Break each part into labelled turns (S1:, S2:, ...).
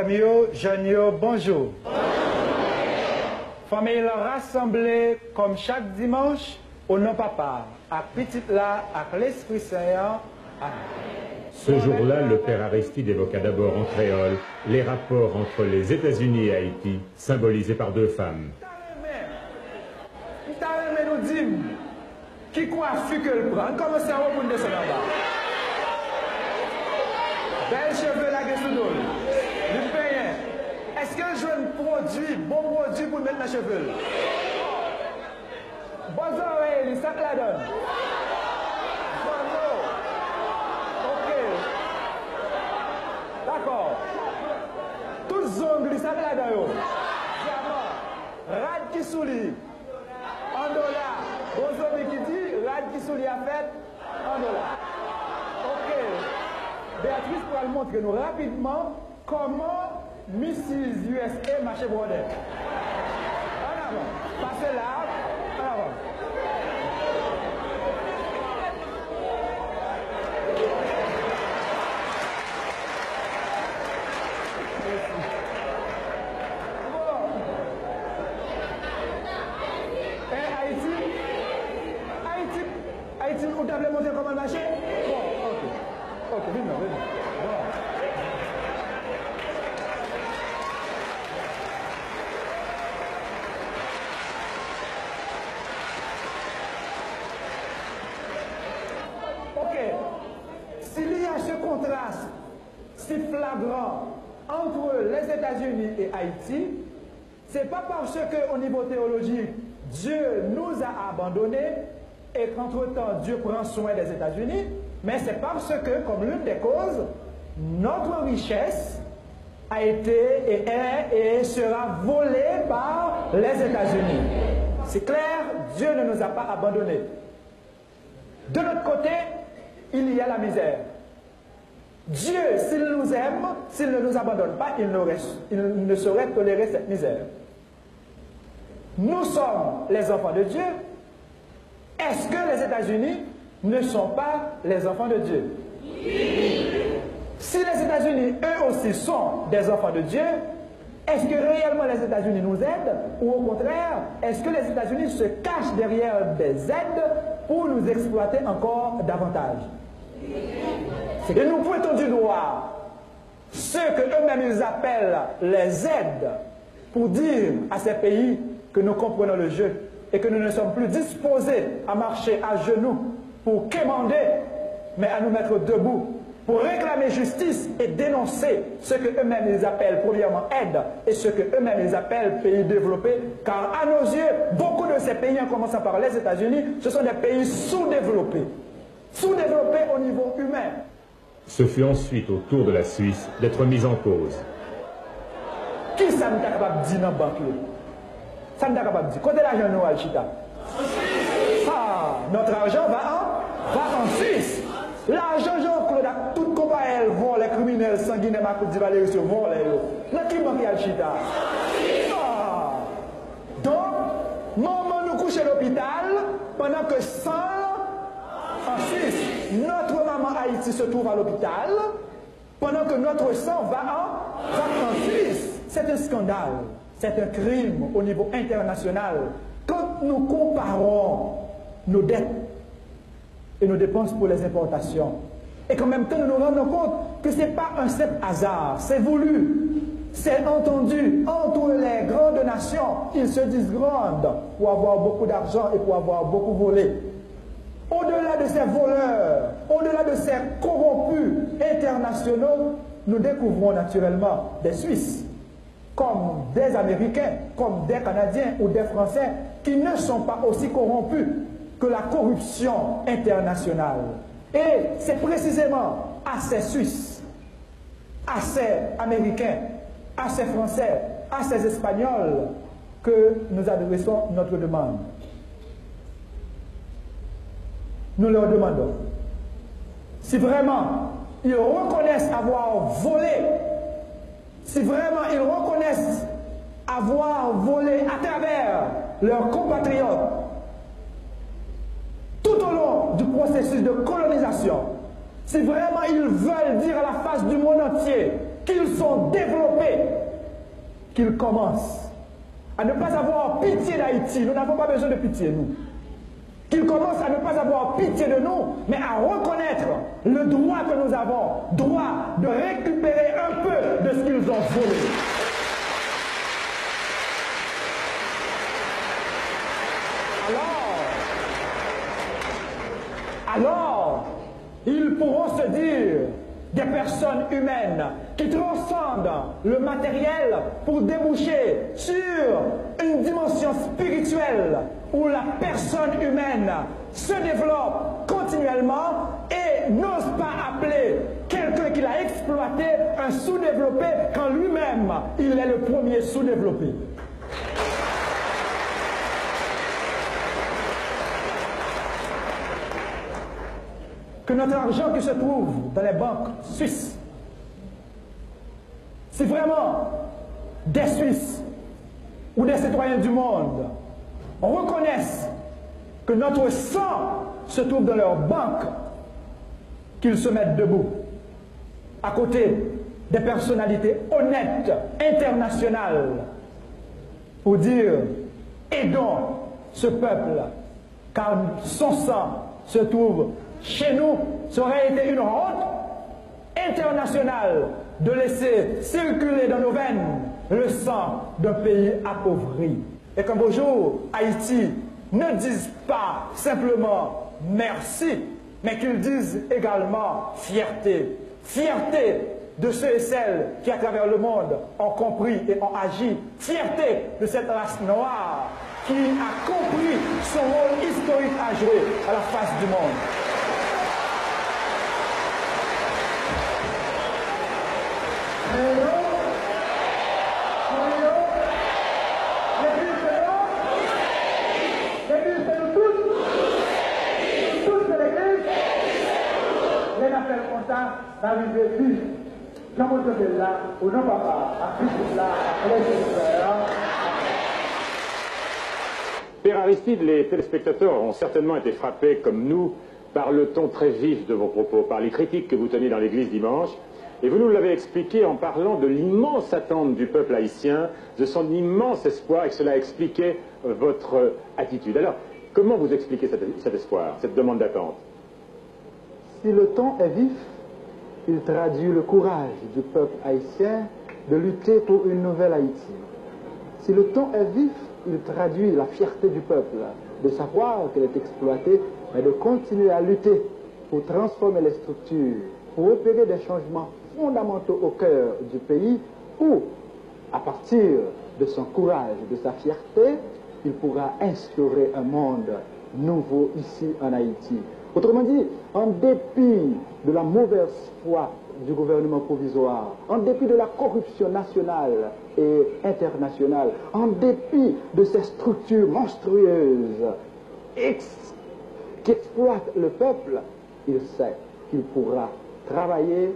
S1: frères, jeunes, bonjour. Famille rassemblée comme chaque dimanche, au nom papa, à petit là, à l'Esprit Saint.
S2: Ce jour-là, le père Aristide évoqua d'abord en créole les rapports entre les États-Unis et Haïti, symbolisés par deux femmes.
S1: Qui coiffe que le prend? Comment ça va pour descendre là-bas? Belle cheveux la gueule le payant. Est-ce que je veux un produit, bon produit pour mettre dans les cheveux? Bonne oreille, ça la donne. Ok. D'accord. Tous les ongles, ça la donne. Rad qui soulit. $1. Bonjour qui dit, rad qui soulit à fait, $1. Ok. Béatrice pourra nous montrer nous rapidement comment Mrs. USA marche brodé. En avant. Passez là. En avant. Haïti, vous avez montré comment marcher? Bon, ok. Ok, viens, viens. Ok. S'il y a ce contraste si flagrant entre les États-Unis et Haïti, c'est pas parce qu'au niveau théologique, Dieu nous a abandonnés et qu'entre-temps, Dieu prend soin des États-Unis, mais c'est parce que, comme l'une des causes, notre richesse a été et est et sera volée par les États-Unis. C'est clair, Dieu ne nous a pas abandonnés. De notre côté, il y a la misère. Dieu, s'il nous aime, s'il ne nous abandonne pas, il ne saurait tolérer cette misère. Nous sommes les enfants de Dieu. Est-ce que les États-Unis ne sont pas les enfants de Dieu? Oui. Si les États-Unis, eux aussi, sont des enfants de Dieu, est-ce que réellement les États-Unis nous aident? Ou au contraire, est-ce que les États-Unis se cachent derrière des aides pour nous exploiter encore davantage? Et nous pointons du doigt ceux que eux-mêmes ils appellent les aides pour dire à ces pays que nous comprenons le jeu et que nous ne sommes plus disposés à marcher à genoux pour quémander, mais à nous mettre debout, pour réclamer justice et dénoncer ce que eux-mêmes ils appellent premièrement aide et ce que eux-mêmes ils appellent pays développés, car à nos yeux, beaucoup de ces pays, en commençant par les États-Unis, ce sont des pays sous-développés. Sous-développés au niveau humain.
S2: Ce fut ensuite au tour de la Suisse d'être mise en cause.
S1: Qui ça nous est capable de dire dans la banque? Ça nous est capable de dire. Côté l'argent, nous, Alchita. Ah, notre argent va en Suisse. L'argent, Jean-Claude, toute compagnie, vont les criminels sanguinaires, ma coupe d'Ivaléry, se vont les. Dans qui banque Alchita? Ah. Donc, maman nous couche à l'hôpital pendant que 100 en Suisse. Notre maman Haïti se trouve à l'hôpital pendant que notre sang va en Suisse. C'est un scandale, c'est un crime au niveau international. Quand nous comparons nos dettes et nos dépenses pour les importations, et qu'en même temps nous nous rendons compte que ce n'est pas un simple hasard, c'est voulu, c'est entendu entre les grandes nations. Ils se disent grandes pour avoir beaucoup d'argent et pour avoir beaucoup volé. Au-delà de ces voleurs, au-delà de ces corrompus internationaux, nous découvrons naturellement des Suisses, comme des Américains, comme des Canadiens ou des Français, qui ne sont pas aussi corrompus que la corruption internationale. Et c'est précisément à ces Suisses, à ces Américains, à ces Français, à ces Espagnols que nous adressons notre demande. Nous leur demandons si vraiment ils reconnaissent avoir volé, si vraiment ils reconnaissent avoir volé à travers leurs compatriotes tout au long du processus de colonisation, si vraiment ils veulent dire à la face du monde entier qu'ils sont développés, qu'ils commencent à ne pas avoir pitié d'Haïti. Nous n'avons pas besoin de pitié, nous. Qu'ils commencent à ne pas avoir pitié de nous, mais à reconnaître le droit que nous avons, droit de récupérer un peu de ce qu'ils ont volé. Alors, ils pourront se dire des personnes humaines qui transcendent le matériel pour déboucher sur une dimension spirituelle où la personne humaine se développe continuellement et n'ose pas appeler quelqu'un qui l'a exploité un sous-développé quand lui-même, il est le premier sous-développé. Que notre argent qui se trouve dans les banques suisses, si vraiment des Suisses ou des citoyens du monde reconnaissent que notre sang se trouve dans leurs banques, qu'ils se mettent debout à côté des personnalités honnêtes, internationales, pour dire « aidons ce peuple, car son sang se trouve chez nous ». Ça aurait été une honte internationale de laisser circuler dans nos veines le sang d'un pays appauvri. Et qu'un beau jour, Haïti ne dise pas simplement merci, mais qu'ils disent également fierté. Fierté de ceux et celles qui, à travers le monde, ont compris et ont agi. Fierté de cette race noire qui a compris son rôle historique à jouer à la face du monde.
S2: Père Aristide, les téléspectateurs ont certainement été frappés, comme nous, par le ton très vif de vos propos, par les critiques que vous tenez dans l'église dimanche. Et vous nous l'avez expliqué en parlant de l'immense attente du peuple haïtien, de son immense espoir, et que cela expliquait votre attitude. Alors, comment vous expliquez cet espoir, cette demande d'attente?
S3: Si le ton est vif, il traduit le courage du peuple haïtien de lutter pour une nouvelle Haïti. Si le ton est vif, il traduit la fierté du peuple de savoir qu'elle est exploitée, mais de continuer à lutter pour transformer les structures, pour opérer des changements fondamentaux au cœur du pays où, à partir de son courage, de sa fierté, il pourra instaurer un monde nouveau ici en Haïti. Autrement dit, en dépit de la mauvaise foi du gouvernement provisoire, en dépit de la corruption nationale et internationale, en dépit de ces structures monstrueuses qui exploitent le peuple, il sait qu'il pourra travailler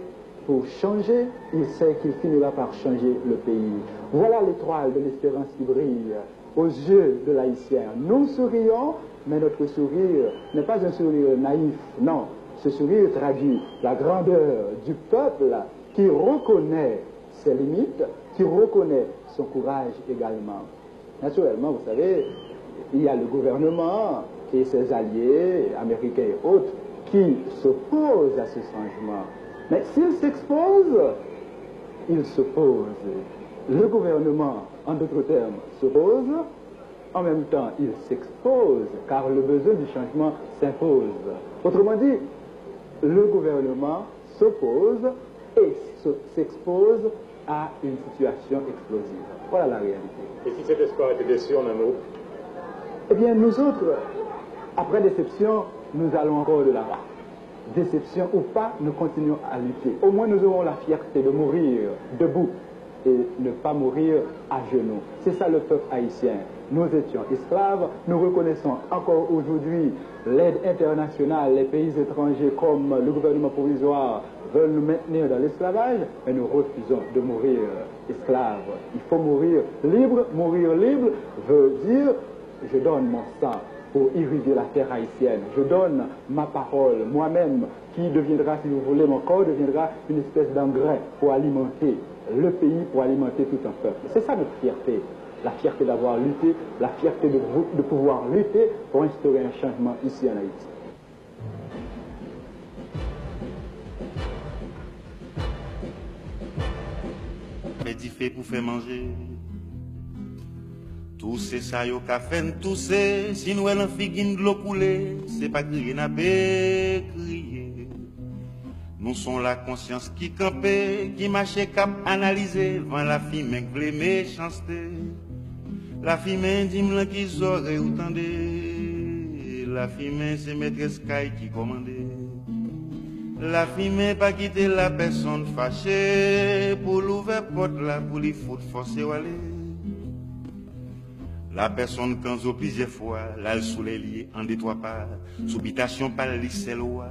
S3: pour changer, il sait qu'il finira par changer le pays. Voilà l'étoile de l'espérance qui brille aux yeux de l'Haïtien. Nous sourions, mais notre sourire n'est pas un sourire naïf, non. Ce sourire traduit la grandeur du peuple qui reconnaît ses limites, qui reconnaît son courage également. Naturellement, vous savez, il y a le gouvernement et ses alliés, américains et autres, qui s'opposent à ce changement. Mais s'ils s'exposent, ils s'opposent. Le gouvernement, en d'autres termes, s'oppose. En même temps, il s'expose, car le besoin du changement s'impose. Autrement dit, le gouvernement s'oppose et s'expose à une situation explosive. Voilà la réalité.
S2: Et si cet espoir était déçu en un mot?
S3: Eh bien, nous autres, après déception, nous allons encore de l'avant. Déception ou pas, nous continuons à lutter. Au moins, nous aurons la fierté de mourir debout et ne pas mourir à genoux. C'est ça le peuple haïtien. Nous étions esclaves, nous reconnaissons encore aujourd'hui l'aide internationale, les pays étrangers comme le gouvernement provisoire veulent nous maintenir dans l'esclavage, mais nous refusons de mourir esclaves. Il faut mourir libre veut dire je donne mon sang pour irriguer la terre haïtienne. Je donne ma parole, moi-même, qui deviendra, si vous voulez, mon corps deviendra une espèce d'engrais pour alimenter le pays, pour alimenter tout un peuple. C'est ça notre fierté. La fierté d'avoir lutté, la fierté de pouvoir lutter pour instaurer un changement ici en Haïti.
S4: Petit fait pour faire manger. Tout c'est ça yo ka fait tout c'est si nous elle en figuine de l'eau couler, c'est pas crier n'a pas crier. Nous sommes la conscience qui campait, qui marchait cap analyser, devant la fille les méchanceté. La fille dit m'la qui aurait entendé. La fille c'est maîtresse Kay qui commandait. La fille pas quitter la personne fâchée pour l'ouvrir porte là pour lui foutre forcer ou aller. La personne quand zo plusieurs fois là sous les lits en détoit pas subitation par lycée loi.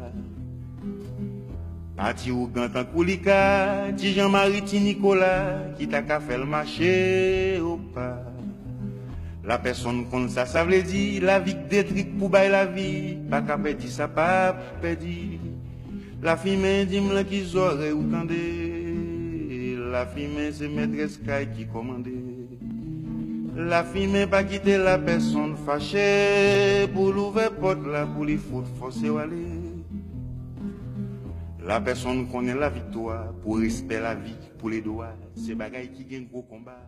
S4: Parti ou gantan koulika, ti Jean-Marie ti Nicolas qui t'a ka fait le marché ou pas. La personne comme ça veut dire la vie des trucs pour bailler la vie, pas qu'à perdre ça pas perdre. La fille me dit m'la qui aurait entendé. La fille me c'est maîtresse Kay qui commandait. La fille me pas quitter la personne fâchée pour l'ouvrir porte là pour lui foutre forcer ou aller. La personne connaît la victoire pour respect la vie pour les doigts, c'est bagaille qui gagne gros combat.